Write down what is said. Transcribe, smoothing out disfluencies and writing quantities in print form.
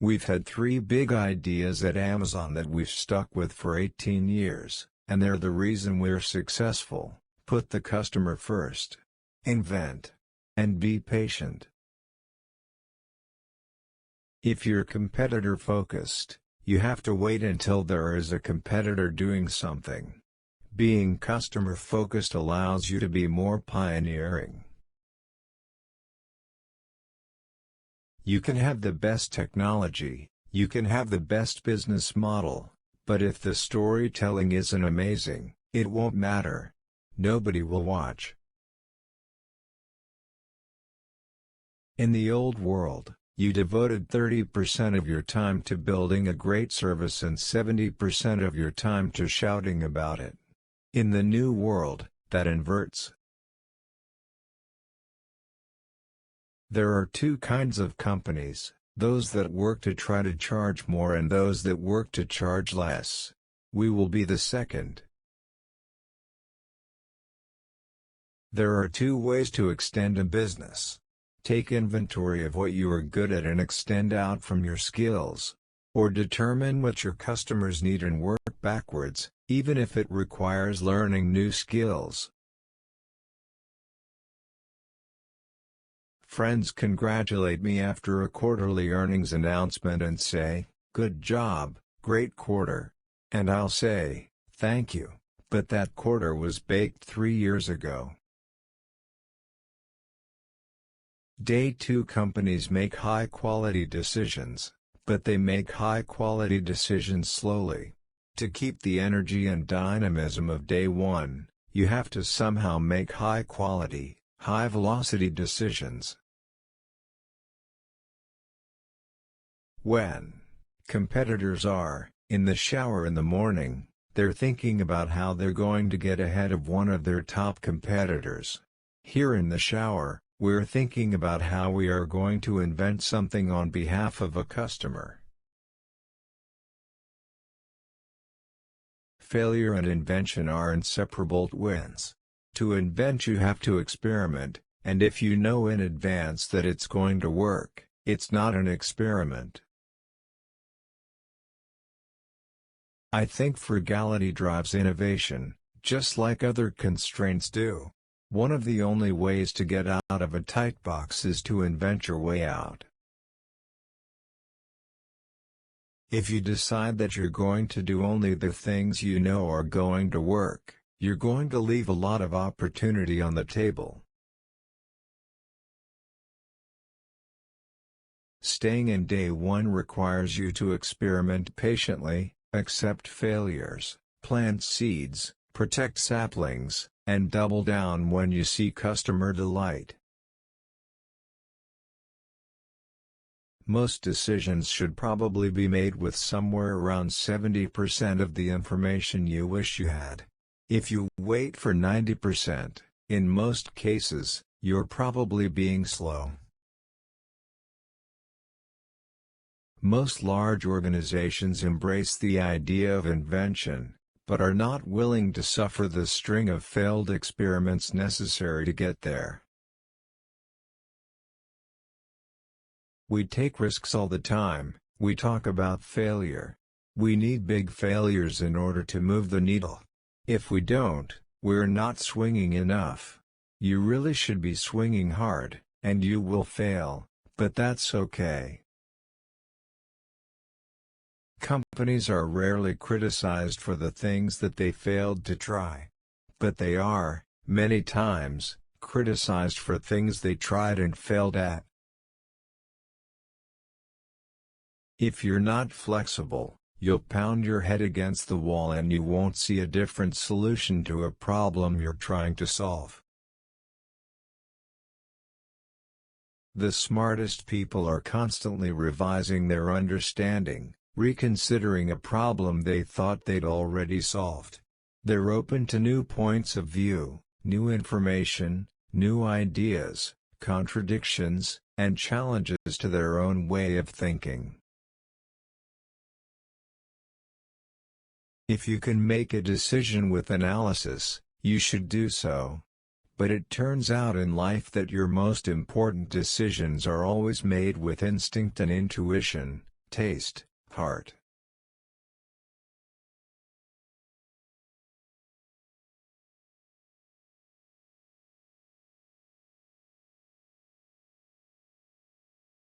We've had 3 big ideas at Amazon that we've stuck with for 18 years, and they're the reason we're successful. Put the customer first. Invent. And be patient. If you're competitor-focused, you have to wait until there is a competitor doing something. Being customer-focused allows you to be more pioneering. You can have the best technology, you can have the best business model, but if the storytelling isn't amazing, it won't matter. Nobody will watch. In the old world, you devoted 30% of your time to building a great service and 70% of your time to shouting about it. In the new world, that inverts. There are 2 kinds of companies, those that work to try to charge more and those that work to charge less. We will be the second. There are 2 ways to extend a business. Take inventory of what you are good at and extend out from your skills. Or determine what your customers need and work backwards, even if it requires learning new skills. Friends congratulate me after a quarterly earnings announcement and say, "Good job, great quarter." And I'll say, "Thank you, but that quarter was baked 3 years ago." Day 2 companies make high-quality decisions, but they make high-quality decisions slowly. To keep the energy and dynamism of day 1, you have to somehow make high-quality, high-velocity decisions. When competitors are in the shower in the morning, they're thinking about how they're going to get ahead of one of their top competitors. Here in the shower, we're thinking about how we are going to invent something on behalf of a customer. Failure and invention are inseparable twins. To invent you have to experiment, and if you know in advance that it's going to work, it's not an experiment. I think frugality drives innovation, just like other constraints do. One of the only ways to get out of a tight box is to invent your way out. If you decide that you're going to do only the things you know are going to work, you're going to leave a lot of opportunity on the table. Staying in day 1 requires you to experiment patiently, accept failures, plant seeds, protect saplings, and double down when you see customer delight. Most decisions should probably be made with somewhere around 70% of the information you wish you had. If you wait for 90%, in most cases, you're probably being slow. Most large organizations embrace the idea of invention, but are not willing to suffer the string of failed experiments necessary to get there. We take risks all the time, we talk about failure. We need big failures in order to move the needle. If we don't, we're not swinging enough. You really should be swinging hard, and you will fail, but that's okay. Companies are rarely criticized for the things that they failed to try. But they are, many times, criticized for things they tried and failed at. If you're not flexible, you'll pound your head against the wall and you won't see a different solution to a problem you're trying to solve. The smartest people are constantly revising their understanding, reconsidering a problem they thought they'd already solved. They're open to new points of view, new information, new ideas, contradictions, and challenges to their own way of thinking. If you can make a decision with analysis, you should do so. But it turns out in life that your most important decisions are always made with instinct and intuition, taste, heart.